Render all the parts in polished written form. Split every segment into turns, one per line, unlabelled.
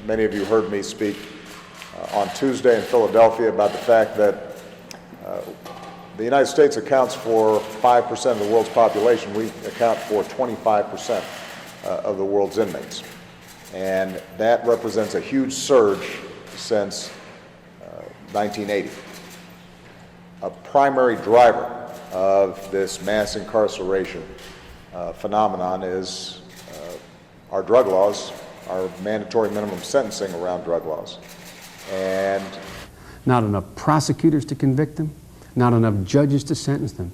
Many of you heard me speak on Tuesday in Philadelphia about the fact that the United States accounts for 5% of the world's population. We account for 25% of the world's inmates. And that represents a huge surge since 1980. A primary driver of this mass incarceration phenomenon is our drug laws, our mandatory minimum sentencing around drug laws. And
not enough prosecutors to convict them, not enough judges to sentence them,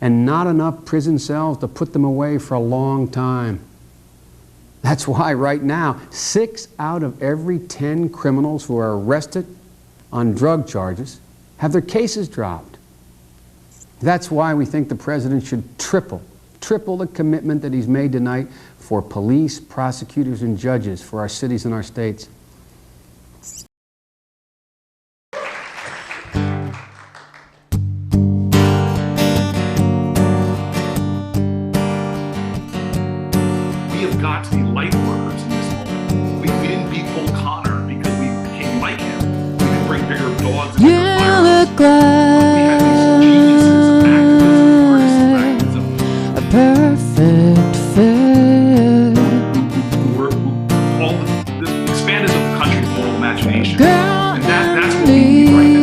and not enough prison cells to put them away for a long time. That's why right now, 6 out of every 10 criminals who are arrested on drug charges have their cases dropped. That's why we think the president should triple the commitment that he's made tonight for police, prosecutors, and judges for our cities and our states.
Got to be light workers in this moment. We didn't beat Bull Connor because we became like him. We didn't bring bigger dogs and bigger fires. We had these geniuses of activism, artists of activism.
A perfect fit.
All the expanded the country's full of imagination.
Girl,
and that's what we need right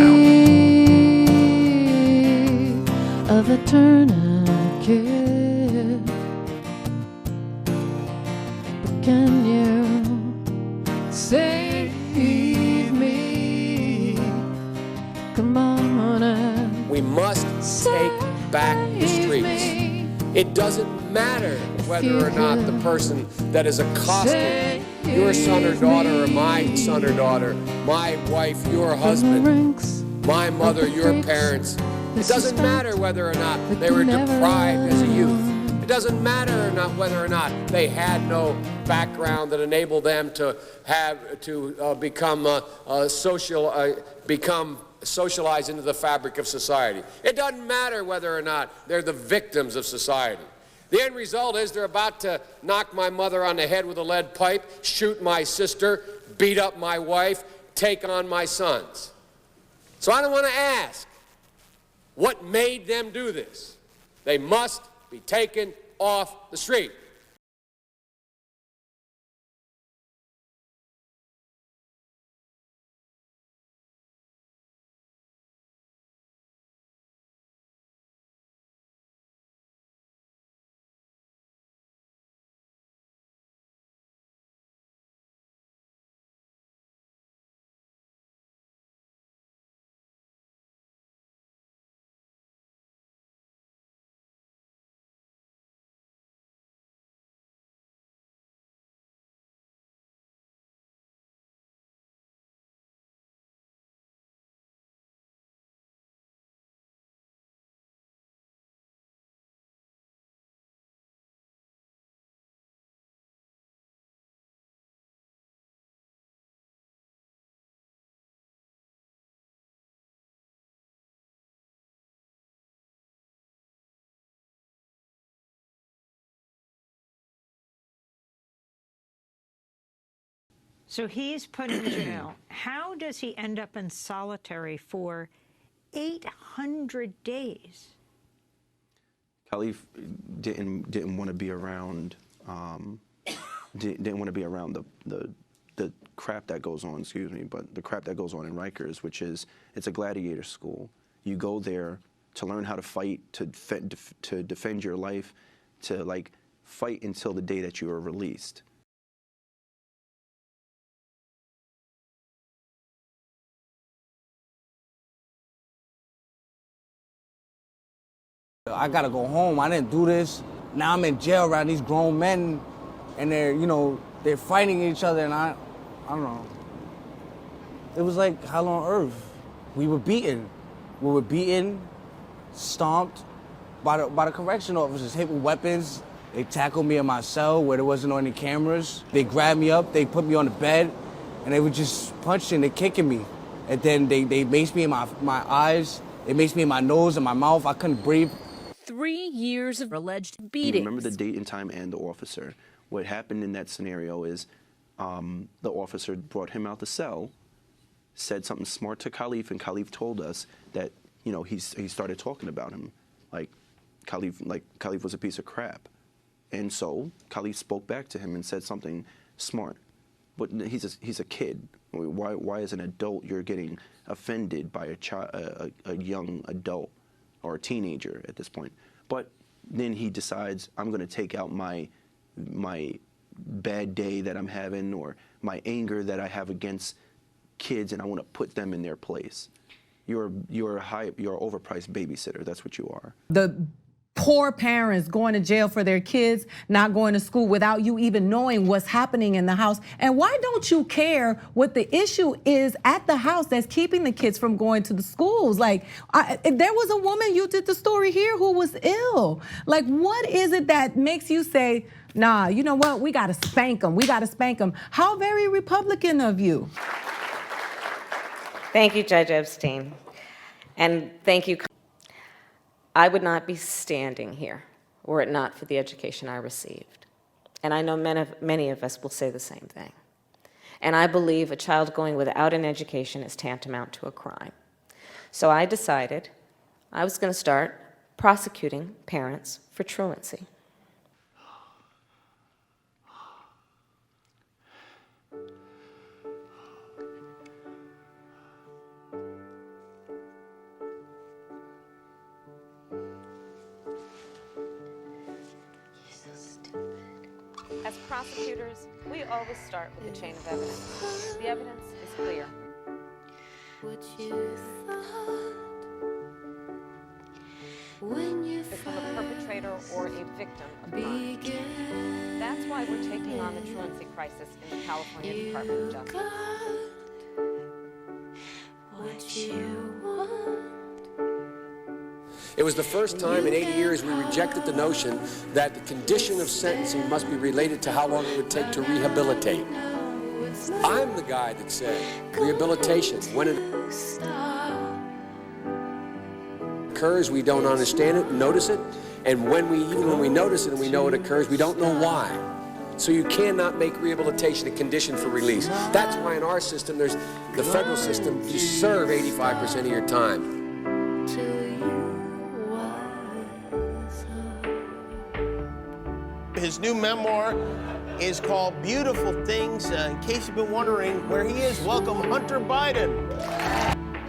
now.
Of a tourniquet. Can you save me? Come on and
we must take back the streets. It doesn't matter whether or not the person that is accosting your son or daughter or my son or daughter, my wife, your husband, my mother, your parents. It doesn't matter whether or not they were deprived as a youth. It doesn't matter or not whether or not they had no background that enabled them to become socialized into the fabric of society. It doesn't matter whether or not they're the victims of society. The end result is they're about to knock my mother on the head with a lead pipe, shoot my sister, beat up my wife, take on my sons. So I don't want to ask what made them do this. They must be taken off the street.
So he's put in jail. How does he end up in solitary for 800 days?
Khalif didn't want to be around didn't want to be around the crap that goes on, but the crap that goes on in Rikers, which is it's a gladiator school. You go there to learn how to fight, to defend your life, to like fight until the day that you are released.
I gotta go home. I didn't do this. Now I'm in jail around these grown men, and they're fighting each other, and I don't know. It was like hell on earth. We were beaten. We were beaten, stomped by the correction officers, hit with weapons. They tackled me in my cell where there wasn't any cameras. They grabbed me up, they put me on the bed, and they were just punching and kicking me. And then they maced me in my eyes. They maced me in my nose and my mouth. I couldn't breathe.
3 years of alleged beatings.
Remember the date and time and the officer. What happened in that scenario is the officer brought him out the cell, said something smart to Khalif, and Khalif told us that, you know, he started talking about him, like Khalif was a piece of crap. And so Khalif spoke back to him and said something smart. But he's a kid. Why as an adult you're getting offended by a young adult or a teenager at this point? But then he decides, I'm going to take out my bad day that I'm having or my anger that I have against kids, and I want to put them in their place. You're an overpriced babysitter. That's what you are.
The poor parents going to jail for their kids not going to school without you even knowing what's happening in the house. And why don't you care what the issue is at the house that's keeping the kids from going to the schools? Like, there was a woman, you did the story here, who was ill. Like, what is it that makes you say, nah, you know what, we gotta spank them, we gotta spank them? How very Republican of you.
Thank you, Judge Epstein. And thank you. I would not be standing here were it not for the education I received. And I know many of us will say the same thing. And I believe a child going without an education is tantamount to a crime. So I decided I was going to start prosecuting parents for truancy. As prosecutors, we always start with a chain of evidence. The evidence is clear. Become a perpetrator or a victim of crime. That's why we're taking on the truancy crisis in the California Department of Justice.
It was the first time in 80 years we rejected the notion that the condition of sentencing must be related to how long it would take to rehabilitate. I'm the guy that said rehabilitation, when it occurs, we don't understand it, notice it, and even when we notice it and we know it occurs, we don't know why. So you cannot make rehabilitation a condition for release. That's why in our system, there's the federal system, you serve 85% of your time.
His new memoir is called Beautiful Things. In case you've been wondering where he is, welcome Hunter Biden.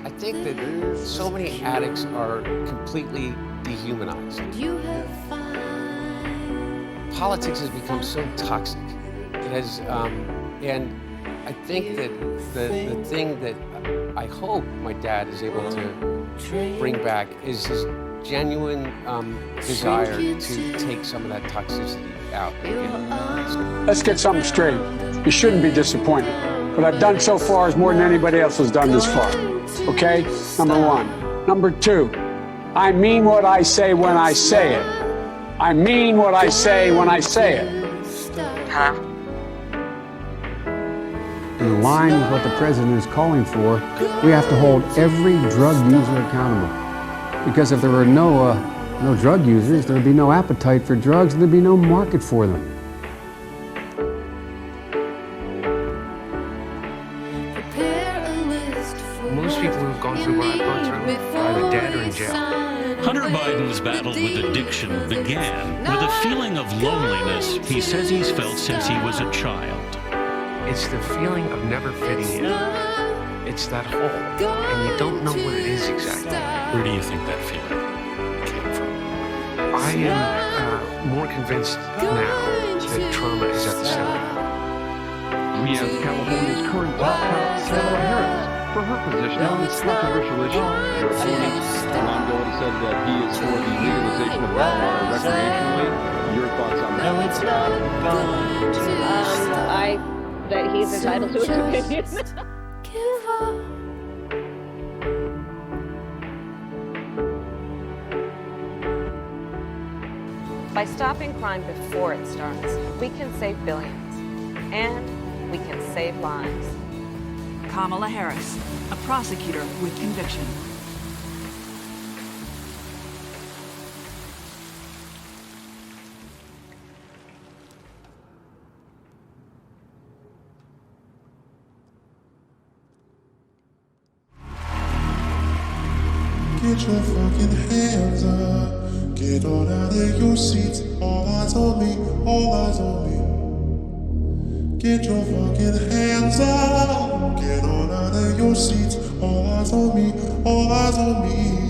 I think that so many addicts are completely dehumanized. Politics has become so toxic. It has, and I think that the thing that I hope my dad is able to bring back is his genuine desire to take some of that toxicity out.
Let's get something straight. You shouldn't be disappointed. What I've done so far is more than anybody else has done this far. Okay? Number one. Number two, I mean what I say when I say it. I mean what I say when I say it.
Huh? In line with what the president is calling for, we have to hold every drug user accountable. Because if there were no drug users, there would be no appetite for drugs, and there'd be no market for them.
Most people who've gone through what I've gone through are either dead or in jail.
Hunter Biden's battle with addiction began with a feeling of loneliness he says he's felt since he was a child.
It's the feeling of never fitting in. It's that hole, and you don't know what it is exactly.
Where do you think that feeling came from?
I am more convinced now that trauma is at the center.
We asked California's current top cop, Kamala Harris, for her position on this controversial issue. Your opponent, Ron Gold, said that he is for the legalization of marijuana recreationally. Your thoughts on that?
No, it's not. That he's entitled to an opinion. By stopping crime before it starts, we can save billions, and we can save lives.
Kamala Harris, a prosecutor with conviction.
Get your fucking hands up. Get on out of your seats. All eyes on me. All eyes on me. Get your fucking hands up. Get on out of your seats. All eyes on me. All eyes on me.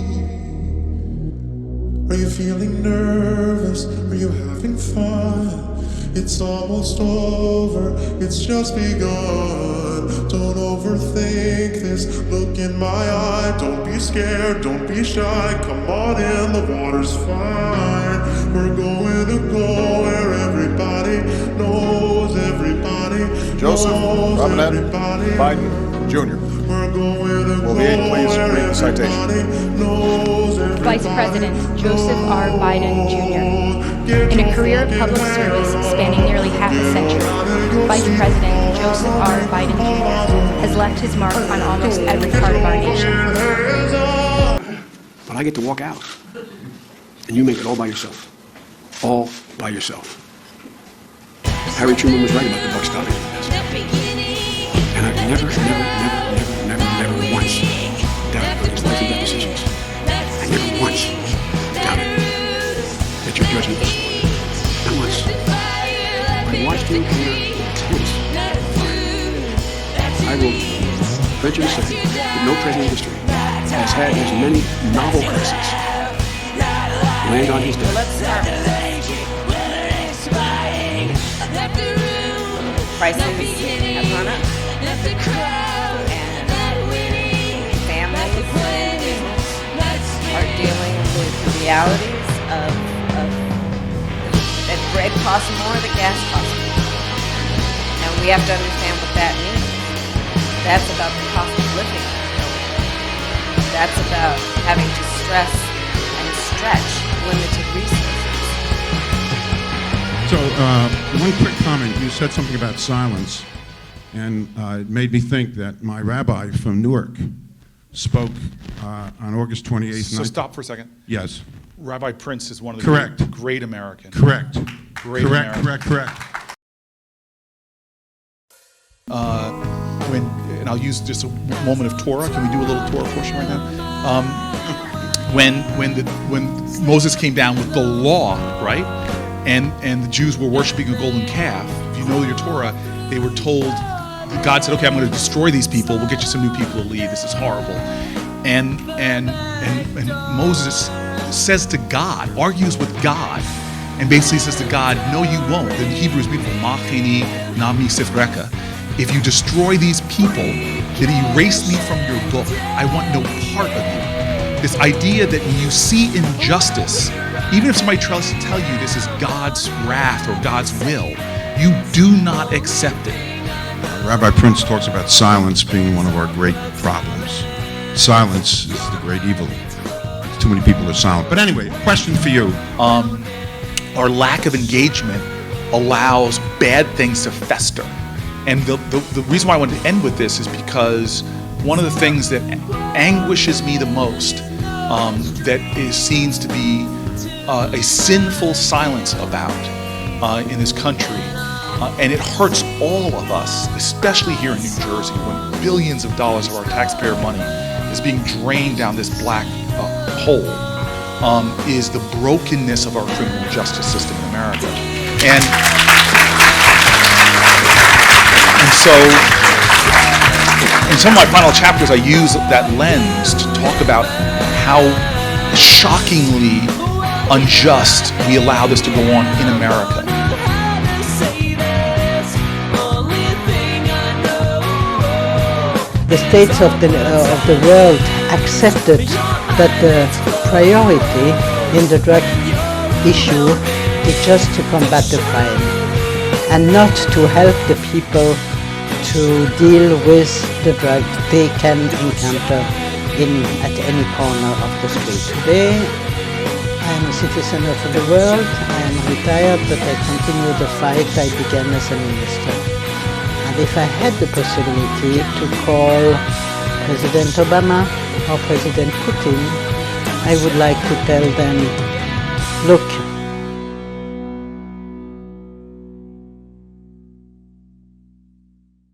Are you feeling nervous? Are you having fun? It's almost over, it's just begun. Don't overthink this, look in my eye. Don't be scared, don't be shy. Come on in, the water's fine. We're going to go where everybody knows everybody.
Joseph
knows
Robinette
everybody.
Biden Jr.
We're going to
Will
go
the aide please
where
read the citation?
knows everybody.
Vice President Joseph R. Biden Jr. In a career of public service spanning nearly half a century, Vice President Joseph R. Biden Jr. has left his mark on almost every part of our nation.
But I get to walk out, and you make it all by yourself. All by yourself. Harry Truman was right about the buck stopping at the desk. And I've never once doubted his life and death decisions. I never once doubted that your judgment was flawed. Not once. I watched him under intense fire. I will venture to say that no president in history has had as many novel crises land on his desk.
Prices have gone up. And families are dealing with the realities of that bread costs more, that gas costs more. And we have to understand what that means. That's about the cost of living. That's about having to stress and stretch limited resources.
So, one quick comment. You said something about silence, and it made me think that my rabbi from Newark spoke on August 28th.
So stop for a second.
Yes.
Rabbi Prince is one of the
Correct.
great Americans.
Correct.
Great
Correct,
American.
correct.
And I'll use just a moment of Torah. Can we do a little Torah portion right now? When Moses came down with the law, right? And the Jews were worshiping a golden calf. If you know your Torah, they were told, God said, okay, I'm going to destroy these people. We'll get you some new people to lead. This is horrible. And Moses says to God, argues with God, and basically says to God, no, you won't. The Hebrew is beautiful. Macheni nami sifreka. If you destroy these people, then erase me from your book. I want no part of you. This idea that when you see injustice, even if somebody tries to tell you this is God's wrath or God's will, you do not accept it.
Rabbi Prince talks about silence being one of our great problems. Silence is the great evil. Too many people are silent. But anyway, question for you.
Our lack of engagement allows bad things to fester. And the reason why I wanted to end with this is because one of the things that anguishes me the most, that seems to be a sinful silence about in this country, and it hurts all of us, especially here in New Jersey, when billions of dollars of our taxpayer money is being drained down this black hole, is the brokenness of our criminal justice system in America. And so, in some of my final chapters, I use that lens to talk about how shockingly unjust we allow this to go on in America.
The states of the world accepted that the priority in the drug issue is just to combat the crime and not to help the people to deal with the drug they can encounter at any corner of the street. Today, I am a citizen of the world. I am retired, but I continue the fight I began as a minister. And if I had the possibility to call President Obama or President Putin, I would like to tell them, look,